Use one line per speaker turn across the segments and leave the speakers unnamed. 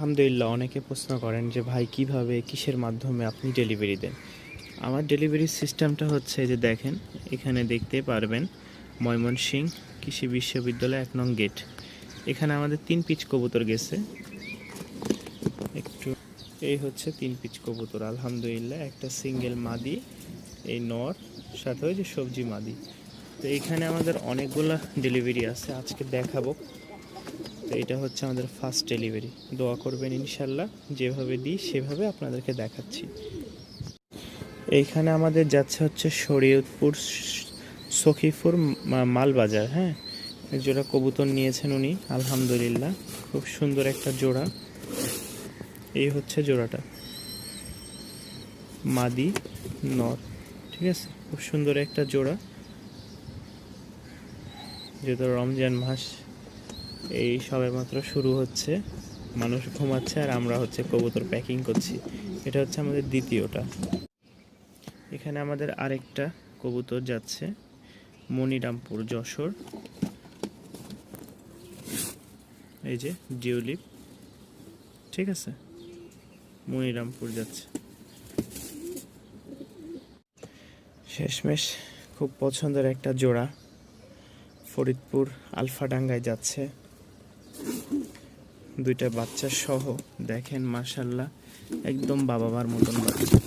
আলহামদুলিল্লাহ, অনেকে প্রশ্ন করেন যে ভাই কিভাবে কিসের মাধ্যমে আপনি ডেলিভারি দেন। আমার ডেলিভারি সিস্টেমটা হচ্ছে যে দেখেন, এখানে দেখতে পারবেন ময়মনসিংহ কৃষি বিশ্ববিদ্যালয় ১ নং গেট। এখানে আমাদের ৩ পিচ কবুতর গেছে। একটু এই হচ্ছে ৩ পিচ কবুতর, আলহামদুলিল্লাহ। একটা সিঙ্গেল মাদি, এই নর, সাথে ওই যে সবজি মাদি। তো এখানে আমাদের অনেকগুলো ডেলিভারি আছে, আজকে দেখাবো। তো এটা হচ্ছে আমাদের ফার্স্ট ডেলিভারি। দোয়া করবেন ইনশাল্লাহ, যেভাবে দিই সেভাবে আপনাদেরকে দেখাচ্ছি। এইখানে আমাদের যাচ্ছে হচ্ছে শরীয়তপুর সখীপুর মালবাজার। হ্যাঁ, এক জোড়া কবুতর নিয়েছেন উনি, আলহামদুলিল্লাহ। খুব সুন্দর একটা জোড়া। এই হচ্ছে জোড়াটা, মাদি নর, ঠিক আছে। খুব সুন্দর একটা জোড়া। যেহেতু রমজান মাস, এই সবেমাত্র শুরু হচ্ছে, মানুষ ঘুমাচ্ছে আর আমরা হচ্ছে কবুতর প্যাকিং করছি। এটা হচ্ছে আমাদের দ্বিতীয়টা। এখানে আমাদের আরেকটা কবুতর যাচ্ছে মনিরামপুর যশোর। এই যে ডিউলিপ, ঠিক আছে, মনিরামপুর যাচ্ছে। শেষমেশ খুব পছন্দের একটা জোড়া ফরিদপুর আলফাডাঙ্গায় যাচ্ছে, দুইটা বাচ্চা সহ। দেখেন মাশাল্লাহ, একদম বাবা মার মতন বাচ্চা।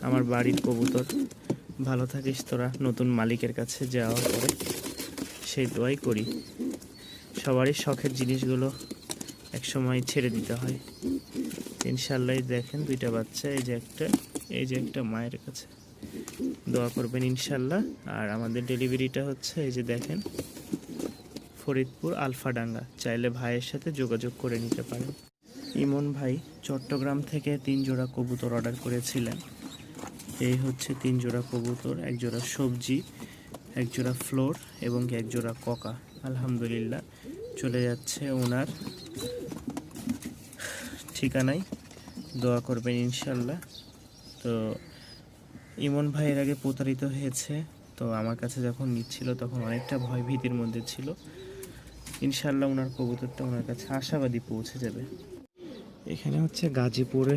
আমার বাড়ির কবুতর, ভালো থাকিস তোরা নতুন মালিকের কাছে যাওয়ার পরে, সেই দোয়াই করি। সবারই শখের জিনিসগুলো একসময় ছেড়ে দিতে হয়। ইনশাল্লাহ দেখেন দুইটা বাচ্চা, এই যে একটা মায়ের কাছে। দোয়া করবেন ইনশাল্লাহ। আর আমাদের ডেলিভারিটা হচ্ছে এই যে দেখেন, ফরিদপুর আলফাডাঙ্গা। চাইলে ভাইয়ের সাথে যোগাযোগ করে নিতে পারেন। ইমন ভাই চট্টগ্রাম থেকে ৩ জোড়া কবুতর অর্ডার করেছিলেন। এই হচ্ছে ৩ জোড়া কবুতর, এক জোড়া সবজি, এক জোড়া ফ্লোর এবং এক জোড়া ককা। আলহামদুলিল্লাহ চলে যাচ্ছে ওনার ঠিকানায়। দোয়া করবেন ইনশাল্লাহ। তো ইমন ভাই এর আগে প্রতারিত হয়েছে, তো আমার কাছে যখন নিচ্ছিল তখন অনেকটা ভয় ভীতির মধ্যে ছিল। ইনশাল্লাহ ওনার কবুতরটা ওনার কাছে আশাবাদী পৌঁছে যাবে। এখানে হচ্ছে গাজীপুরে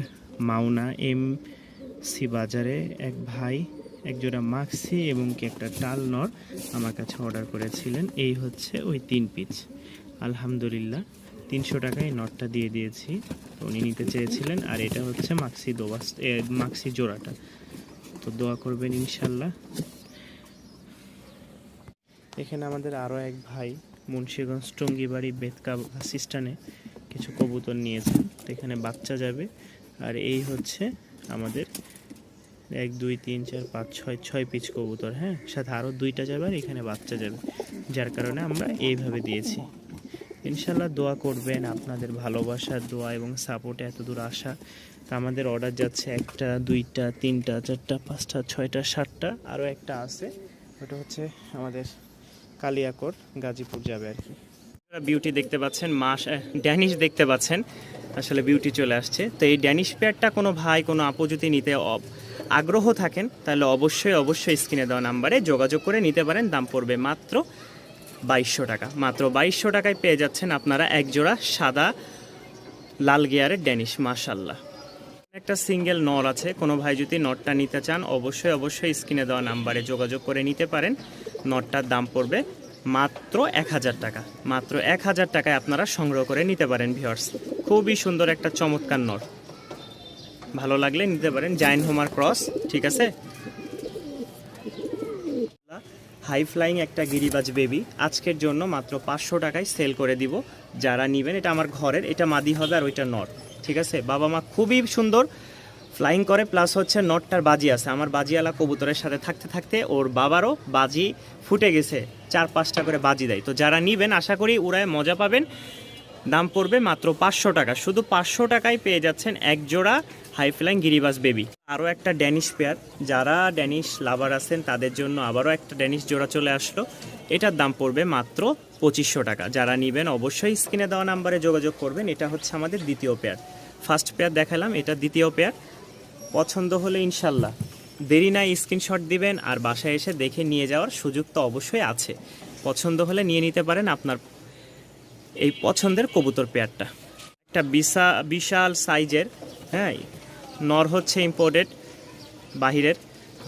মাওনা MC বাজারে এক ভাই এক জোড়া মাক্সি এবং কি একটা টাল নর আমার কাছে অর্ডার করেছিলেন। এই হচ্ছে ওই ৩ পিচ। আলহামদুলিল্লাহ ৩০০ টাকায় নটটা দিয়ে দিয়েছি, তো উনি নিতে চেয়েছিলেন। আর এটা হচ্ছে মাক্সি জোড়াটা। তো দোয়া করবেন ইনশাল্লাহ। এখানে আমাদের আরও এক ভাই মুন্সিগঞ্জ টঙ্গিবাড়ি বেতকা সিস্টানে কিছু কবুতর নিয়েছেন, তো এখানে বাচ্চা যাবে। আর এই হচ্ছে আমাদের ১ ২ ৩ ৪ ৫ ৬ পিচ কবুতর। হ্যাঁ, সাথে আরও 2টা যাবে আর এখানে বাচ্চা যাবে, যার কারণে আমরা এইভাবে দিয়েছি। ইনশাল্লাহ দোয়া করবেন, আপনাদের ভালোবাসা, দোয়া এবং সাপোর্টে এত দূর আসা। তো আমাদের অর্ডার যাচ্ছে 1টা 2টা 3টা 4টা 5টা 6টা 7টা, আরও একটা আছে, ওটা হচ্ছে আমাদের কালিয়াকোর গাজীপুর যাবে আর কি। বিউটি দেখতে পাচ্ছেন, ড্যানিশ দেখতে পাচ্ছেন, আসলে বিউটি চলে আসছে। তো এই ড্যানিশ পেয়ারটা কোনো ভাই কোনো আপু যদি নিতে আগ্রহ থাকেন, তাহলে অবশ্যই স্ক্রিনে দেওয়া নাম্বারে যোগাযোগ করে নিতে পারেন। দাম পড়বে মাত্র 2200 টাকা। মাত্র 2200 টাকায় পেয়ে যাচ্ছেন আপনারা এক জোড়া সাদা লাল গিয়ারের ড্যানিশ। মাশাল্লাহ, একটা সিঙ্গেল নর আছে, কোনো ভাই যদি নটটা নিতে চান অবশ্যই স্ক্রিনে দেওয়া নাম্বারে যোগাযোগ করে নিতে পারেন। নটটার দাম পড়বে মাত্র 1000 টাকা। মাত্র 1000 টাকায় আপনারা সংগ্রহ করে নিতে পারেন ভিউয়ার্স। খুবই সুন্দর একটা চমৎকার নর, ভালো লাগলে নিতে পারেন। জায়েন্ট হোমার ক্রস, ঠিক আছে। হাই ফ্লাইং একটা গিরিবাজ বেবি আজকের জন্য মাত্র 500 টাকায় সেল করে দিব। যারা নেবেন, এটা আমার ঘরের, এটা মাদি হবে আর ওইটা নর, ঠিক আছে। বাবা মা খুবই সুন্দর ফ্লাইং করে, প্লাস হচ্ছে নটটার বাজি আছে। আমার বাজিওয়ালা কবুতরের সাথে থাকতে থাকতে ওর বাবারও বাজি ফুটে গেছে, 4-5টা করে বাজি দেয়। তো যারা নেবেন আশা করি উড়ায় মজা পাবেন। দাম পড়বে মাত্র 500 টাকা। শুধু 500 টাকায় পেয়ে যাচ্ছেন এক জোড়া হাই ফ্লাইং গিরিবাজ বেবি। আরও একটা ড্যানিশ পেয়ার, যারা ড্যানিশ লাভার আছেন তাদের জন্য আবারও একটা ড্যানিশ জোড়া চলে আসলো। এটার দাম পড়বে মাত্র 2500 টাকা। যারা নেবেন অবশ্যই স্ক্রিনে দেওয়া নাম্বারে যোগাযোগ করবেন। এটা হচ্ছে আমাদের দ্বিতীয় পেয়ার। ফার্স্ট পেয়ার দেখালাম, এটা দ্বিতীয় পেয়ার। পছন্দ হলে ইনশাল্লাহ দেরি নাই স্ক্রিনশট দিবেন, আর বাসায় এসে দেখে নিয়ে যাওয়ার সুযোগ তো অবশ্যই আছে। পছন্দ হলে নিয়ে নিতে পারেন। আপনার এই পছন্দের কবুতর পেয়ারটা। একটা বিশাল সাইজের, হ্যাঁ, নর হচ্ছে ইম্পোর্টেড বাহিরের।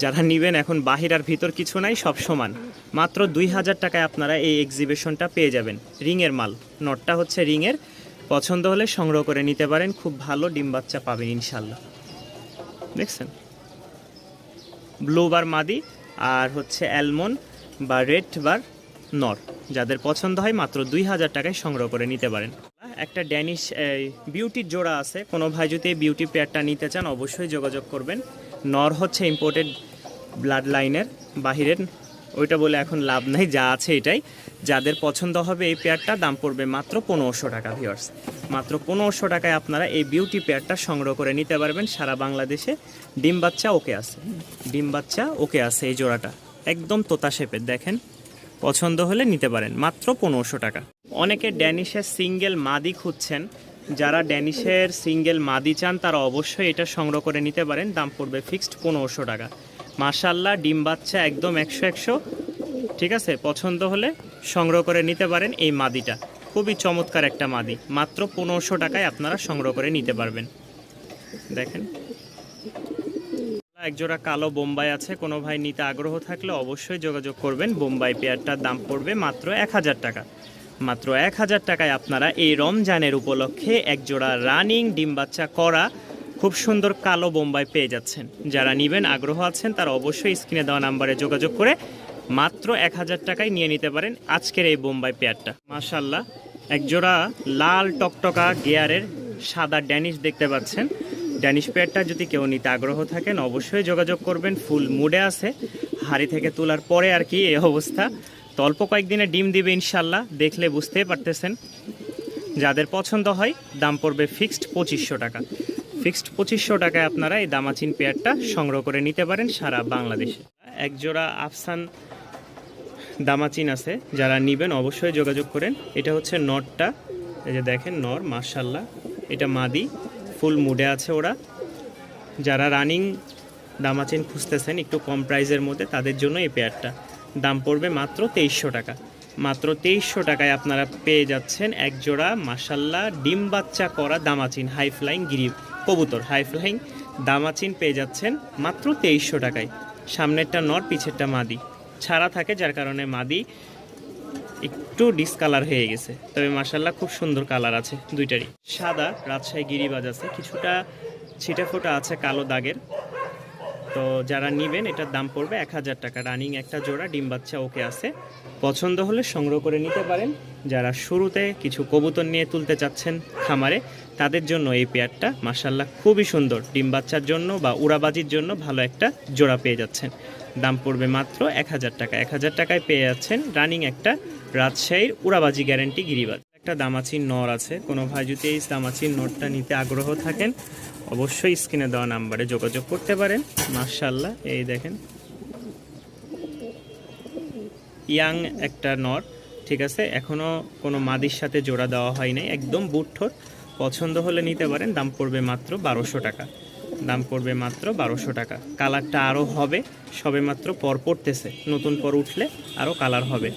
যারা নেবেন এখন বাহির আর ভিতর কিছু নাই, সব সমান। মাত্র 2000 টাকায় আপনারা এই এক্সিবিশনটা পেয়ে যাবেন। রিংয়ের মাল, নটটা হচ্ছে রিংয়ের। পছন্দ হলে সংগ্রহ করে নিতে পারেন, খুব ভালো ডিম বাচ্চা পাবেন ইনশাল্লাহ। দেখছেন, ব্লু বার মাদি আর হচ্ছে অ্যালমন বা রেড বার নর। যাদের পছন্দ হয় মাত্র 2000 টাকায় সংগ্রহ করে নিতে পারেন। একটা ড্যানিশ বিউটির জোড়া আছে, কোনো ভাই যদি এই বিউটি পেয়ারটা নিতে চান অবশ্যই যোগাযোগ করবেন। নর হচ্ছে ইম্পোর্টেড ব্লাড লাইনের, বাহিরের ওইটা বলে এখন লাভ নাই, যা আছে এটাই। যাদের পছন্দ হবে এই পেয়ারটা, দাম পড়বে মাত্র 1500 টাকা ভিউয়ার্স। মাত্র 1500 টাকায় আপনারা এই বিউটি পেয়ারটা সংগ্রহ করে নিতে পারবেন সারা বাংলাদেশে। ডিম বাচ্চা ওকে আছে, ডিম বাচ্চা ওকে আছে। এই জোড়াটা একদম তোতা শেপের, দেখেন। পছন্দ হলে নিতে পারেন মাত্র 1500 টাকা। অনেকে ড্যানিশের সিঙ্গেল মাদি খুঁজছেন, যারা ড্যানিশের সিঙ্গেল মাদি চান তারা অবশ্যই এটা সংগ্রহ করে নিতে পারেন। দাম পড়বে ফিক্সড 1500 টাকা। মাশাআল্লাহ, ডিম বাচ্চা একদম 100 ঠিক আছে। পছন্দ হলে সংগ্রহ করে নিতে পারেন এই মাদিটা, খুবই চমৎকার একটা মাদি। মাত্র 1500 টাকায় আপনারা সংগ্রহ করে নিতে পারবেন। দেখেন, একজোড়া কালো বোম্বাই আছে, কোনো ভাই নিতে আগ্রহ থাকলে অবশ্যই যোগাযোগ করবেন। বোম্বাই পেয়ারটার দাম পড়বে মাত্র 1000 টাকা। মাত্র 1000 টাকায় আপনারা এই রমজানের উপলক্ষে একজোড়া রানিং ডিম বাচ্চা করা খুব সুন্দর কালো বোম্বাই পেয়ে যাচ্ছেন। যারা নেবেন আগ্রহ আছেন তারা অবশ্যই স্ক্রিনে দেওয়া নাম্বারে যোগাযোগ করে মাত্র 1000 টাকায় নিয়ে নিতে পারেন আজকের এই বোম্বাই পেয়ারটা। মাশাআল্লাহ, একজোড়া লাল টকটকা গিয়ারের সাদা ড্যানিশ দেখতে পাচ্ছেন। ড্যানিশ পেয়ারটা যদি কেউ নিতে আগ্রহ থাকেন অবশ্যই যোগাযোগ করবেন। ফুল মুডে আছে, হাড়ি থেকে তোলার পরে আর কি এই অবস্থা। তো অল্প কয়েকদিনে ডিম দিবে ইনশাল্লাহ, দেখলে বুঝতেই পারতেছেন। যাদের পছন্দ হয় দাম পড়বে ফিক্সড 2500 টাকা। ফিক্সড 2500 টাকায় আপনারা এই দামাচিন পেয়ারটা সংগ্রহ করে নিতে পারেন সারা বাংলাদেশে। একজোড়া আফসান দামাচিন আছে, যারা নেবেন অবশ্যই যোগাযোগ করেন। এটা হচ্ছে নরটা, এই যে দেখেন নর, মাশাআল্লাহ। এটা মাদি, ফুল মুডে আছে ওরা। যারা রানিং দামাচিন খুঁজতেছেন একটু কম প্রাইসের মধ্যে, তাদের জন্য এই পেয়ারটা। দাম পড়বে মাত্র 2300 টাকা। মাত্র 2300 টাকায় আপনারা পেয়ে যাচ্ছেন একজোড়া মাশাআল্লাহ ডিম বাচ্চা করা দামাচিন হাই ফ্লাইং গিরি কবুতর। হাই ফ্লাইং দামাচিন পেয়ে যাচ্ছেন মাত্র 2300 টাকায়। সামনেরটা নর, পিছেরটা মাদি ছাড়া থাকে, যার কারণে মাদি একটু ডিসকালার হয়ে গেছে, তবে মাশাআল্লাহ খুব সুন্দর কালার আছে দুইটারই। সাদা রাজশাহী গিরিবাজ আছে, কিছুটা ছিটে ফোটা আছে কালো দাগের। তো যারা নেবেন এটার দাম পড়বে 1000 টাকা। রানিং একটা জোড়া, ডিম বাচ্চা ওকে আছে। পছন্দ হলে সংগ্রহ করে নিতে পারেন। যারা শুরুতে কিছু কবুতর নিয়ে তুলতে চাচ্ছেন খামারে, তাদের জন্য এই পেয়ারটা মাশাআল্লাহ খুবই সুন্দর। ডিম বাচ্চার জন্য বা উড়াবাজির জন্য ভালো একটা জোড়া পেয়ে যাচ্ছেন। দাম পড়বে মাত্র 1000 টাকা। 1000 টাকায় পেয়ে যাচ্ছেন রানিং একটা রাজশাহীর উড়াবাজি গ্যারান্টি গিরিবাজ। একটা দামাচিন নর আছে, কোনো ভাই যদি এই দামাচিন নরটা নিতে আগ্রহ থাকেন অবশ্যই স্ক্রিনে দেওয়া নাম্বারে যোগাযোগ করতে পারেন। মাশাআল্লাহ, এই দেখেন ইয়াং একটা নর, ঠিক আছে। এখনও কোনো মাদির সাথে জোড়া দেওয়া হয় নাই, একদম বুটঠোর। পছন্দ হলে নিতে পারেন। দাম পড়বে মাত্র 1200 টাকা। দাম পড়বে মাত্র 1200 টাকা। কালারটা আরও হবে, সবে মাত্র পর পড়তেছে, নতুন পর উঠলে আরও কালার হবে।